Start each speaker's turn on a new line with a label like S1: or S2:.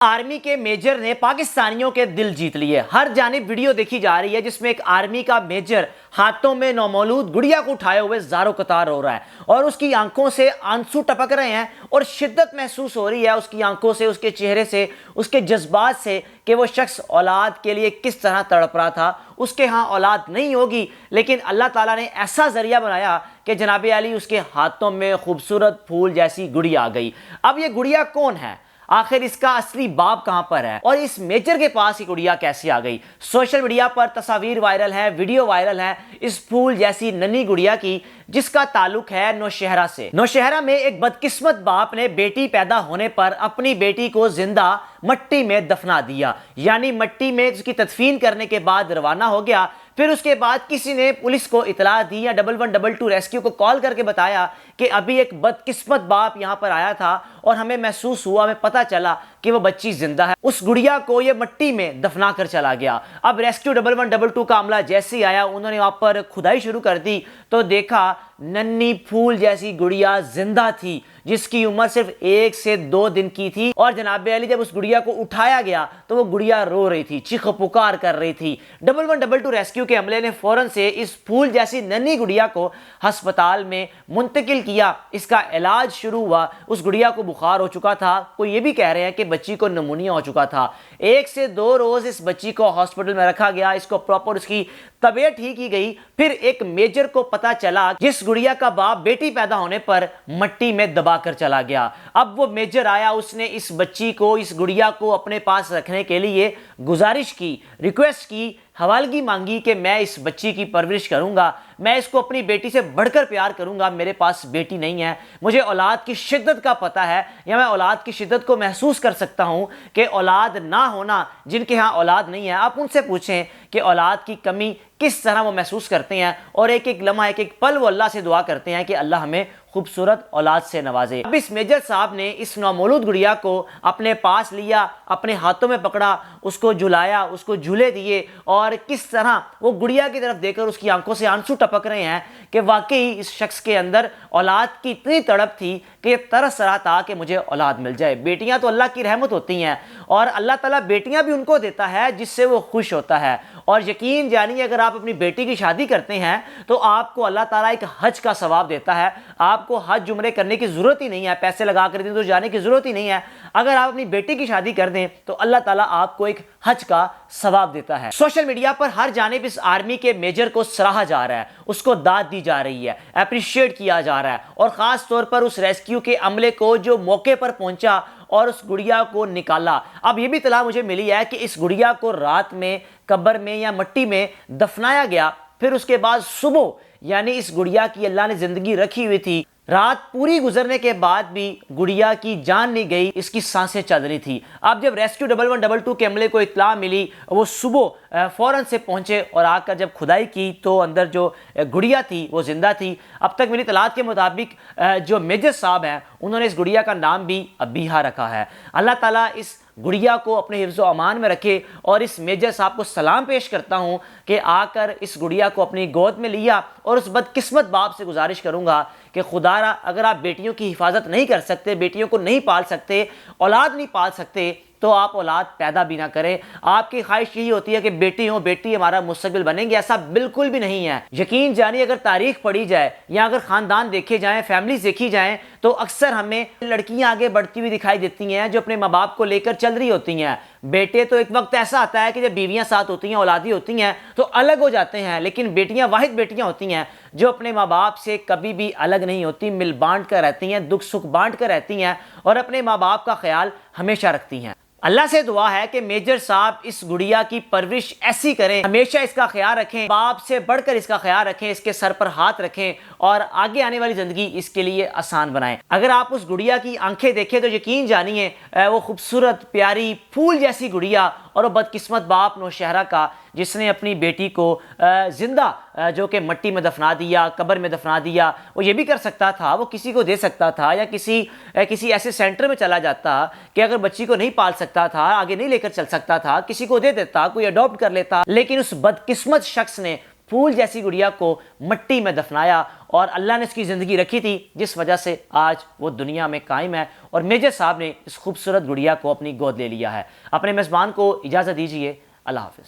S1: Army के major ने पाकिस्तानियों के दिल जीत लिए। हर जानिब वीडियो देखी जा रही है जिसमें एक आर्मी का मेजर हाथों में नौमौलूद गुड़िया को उठाए हुए ज़ारो कतार रो रहा है और उसकी आंखों से आंसू टपक रहे हैं और शिद्दत महसूस हो रही है उसकी आंखों से, उसके चेहरे से, उसके जज्बात से कि वो शख्स औलाद के लिए किस तरह तड़प रहा था। उसके यहाँ औलाद नहीं होगी, लेकिन अल्लाह ताला ने ऐसा ज़रिया बनाया कि जनाब अली उसके हाथों में खूबसूरत फूल जैसी गुड़िया आ गई। अब ये गुड़िया कौन है, आखिर इसका असली बाप कहां पर है और इस मेजर के पास ये गुड़िया कैसे आ गई। सोशल मीडिया पर तस्वीर वायरल है, वीडियो वायरल है इस फूल जैसी नन्ही गुड़िया की, जिसका ताल्लुक है नौशहरा से। नौशहरा में एक बदकिस्मत बाप ने बेटी पैदा होने पर अपनी बेटी को जिंदा मट्टी में दफना दिया, यानी मट्टी में उसकी तदफीन करने के बाद रवाना हो गया। फिर उसके बाद किसी ने पुलिस को इतला दी या 1122 रेस्क्यू को कॉल करके बताया कि अभी एक बदकिस्मत बाप यहाँ पर आया था और हमें महसूस हुआ, हमें पता चला कि वो बच्ची जिंदा है। उस गुड़िया को ये मट्टी में दफना कर चला गया। अब रेस्क्यू 1122 का अमला जैसे ही आया, उन्होंने वहाँ पर खुदाई शुरू कर दी तो देखा नन्ही फूल जैसी गुड़िया जिंदा थी, जिसकी उम्र सिर्फ 1 से 2 दिन की थी। और जनाब अली जब उस गुड़िया को उठाया गया तो वो गुड़िया रो रही थी, चीख पुकार कर रही थी। 1122 रेस्क्यू के अमले ने फौरन से इस फूल जैसी नन्ही गुड़िया को अस्पताल में मुंतकिल किया। इसका इलाज शुरू हुआ। उस गुड़िया को बुखार हो चुका था, कोई ये भी कह रहे हैं कि बच्ची को निमोनिया हो चुका था। 1 से 2 रोज इस बच्ची को हॉस्पिटल में रखा गया, इसको प्रॉपर उसकी तबीयत ठीक की गई। फिर एक मेजर को पता चला जिस गुड़िया का बाप बेटी पैदा होने पर मट्टी में दबाकर चला गया। अब वो मेजर आया, उसने इस बच्ची को, इस गुड़िया को अपने पास रखने के लिए गुजारिश की, रिक्वेस्ट की, हवालगी मांगी कि मैं इस बच्ची की परवरिश करूंगा, मैं इसको अपनी बेटी से बढ़कर प्यार करूंगा। मेरे पास बेटी नहीं है, मुझे औलाद की शिद्दत का पता है, या मैं औलाद की शिद्दत को महसूस कर सकता हूं कि औलाद ना होना, जिनके यहाँ औलाद नहीं है, आप उनसे पूछें कि औलाद की कमी किस तरह वो महसूस करते हैं और एक एक लम्हा, एक एक पल वो अल्लाह से दुआ करते हैं कि अल्लाह हमें खूबसूरत औलाद से नवाजे। अब इस मेजर साहब ने इस नौमौलूद गुड़िया को अपने पास लिया, अपने हाथों में पकड़ा, उसको झुलाया, उसको झूले दिए और किस तरह वो गुड़िया की तरफ देखकर उसकी आंखों से आंसू टपक रहे हैं कि वाकई इस शख्स के अंदर औलाद की इतनी तड़प थी कि तरस रहा था कि मुझे औलाद मिल जाए। बेटियां तो अल्लाह की रहमत होती हैं और अल्लाह ताला बेटियां भी उनको देता है जिससे वो खुश होता है। और यकीन जानिए, अगर आप अपनी बेटी की शादी करते हैं तो आपको अल्लाह ताला एक हज का सवाब देता है। आपको हज उम्रे करने की जरूरत ही नहीं है, पैसे लगा कर दें तो जाने की जरूरत ही नहीं है। अगर आप अपनी बेटी की शादी कर दें तो अल्लाह ताला आपको एक हज का सवाब देता है। सोशल मीडिया पर हर जानिब इस आर्मी के मेजर को सराहा जा रहा है, उसको दाद दी जा रही है, अप्रिशिएट किया जा रहा है और खास तौर पर उस रेस्क्यू के अमले को जो मौके पर पहुंचा और उस गुड़िया को निकाला। अब ये भी इत्तला मुझे मिली है कि इस गुड़िया को रात में कब्र में या मिट्टी में दफनाया गया, फिर उसके बाद सुबह, यानी इस गुड़िया की अल्लाह ने जिंदगी रखी हुई थी, रात पूरी गुजरने के बाद भी गुड़िया की जान नहीं गई, इसकी सांसें चल रही थी। अब जब रेस्क्यू 1122 के अमले को इत्तला मिली, वो सुबह फौरन से पहुंचे और आकर जब खुदाई की तो अंदर जो गुड़िया थी वो जिंदा थी। अब तक मिली इत्तलात के मुताबिक जो मेजर साहब हैं उन्होंने इस गुड़िया का नाम भी अबीहा रखा है। अल्लाह ताला इस गुड़िया को अपने हिफ्ज़ अमान में रखे और इस मेजर साहब को सलाम पेश करता हूं कि आकर इस गुड़िया को अपनी गोद में लिया। और उस बदकिस्मत बाप से गुजारिश करूंगा कि खुदारा, अगर आप बेटियों की हिफाजत नहीं कर सकते, बेटियों को नहीं पाल सकते, औलाद नहीं पाल सकते, तो आप औलाद पैदा भी ना करें। आपकी ख्वाहिश यही होती है कि बेटी हो, बेटी हमारा मुस्तकबिल बनेंगे, ऐसा बिल्कुल भी नहीं है। यकीन जानिए, अगर तारीख पढ़ी जाए या अगर खानदान देखे जाएं, फैमिलीज देखी जाएं, तो अक्सर हमें लड़कियां आगे बढ़ती हुई दिखाई देती हैं जो अपने माँ बाप को लेकर चल रही होती हैं। बेटे तो एक वक्त ऐसा आता है कि जब बीवियां साथ होती हैं, औलादी होती हैं, तो अलग हो जाते हैं, लेकिन बेटियां वाहिद बेटियां होती हैं जो अपने माँ बाप से कभी भी अलग नहीं होती, मिल बांट कर रहती हैं, दुख सुख बांट कर रहती हैं और अपने माँ बाप का ख्याल हमेशा रखती हैं। अल्लाह से दुआ है कि मेजर साहब इस गुड़िया की परवरिश ऐसी करें, हमेशा इसका ख्याल रखें, बाप से बढ़कर इसका ख्याल रखें, इसके सर पर हाथ रखें और आगे आने वाली जिंदगी इसके लिए आसान बनाएं। अगर आप उस गुड़िया की आंखें देखें तो यकीन जानिए, वो खूबसूरत प्यारी फूल जैसी गुड़िया और वो बदकिस्मत बाप नौशहरा का जिसने अपनी बेटी को जिंदा जो कि मट्टी में दफना दिया, कब्र में दफना दिया। वो ये भी कर सकता था, वो किसी को दे सकता था या किसी ऐसे सेंटर में चला जाता कि अगर बच्ची को नहीं पाल सकता था, आगे नहीं लेकर चल सकता था, किसी को दे देता, कोई अडॉप्ट कर लेता। लेकिन उस बदकिस्मत शख्स ने پھول جیسی گڑیا کو مٹی میں دفنایا، اور اللہ نے اس کی زندگی رکھی تھی جس وجہ سے آج وہ دنیا میں قائم ہے، اور میجر صاحب نے اس خوبصورت گڑیا کو اپنی گود لے لیا ہے۔ اپنے میزبان کو اجازت دیجیے، اللہ حافظ۔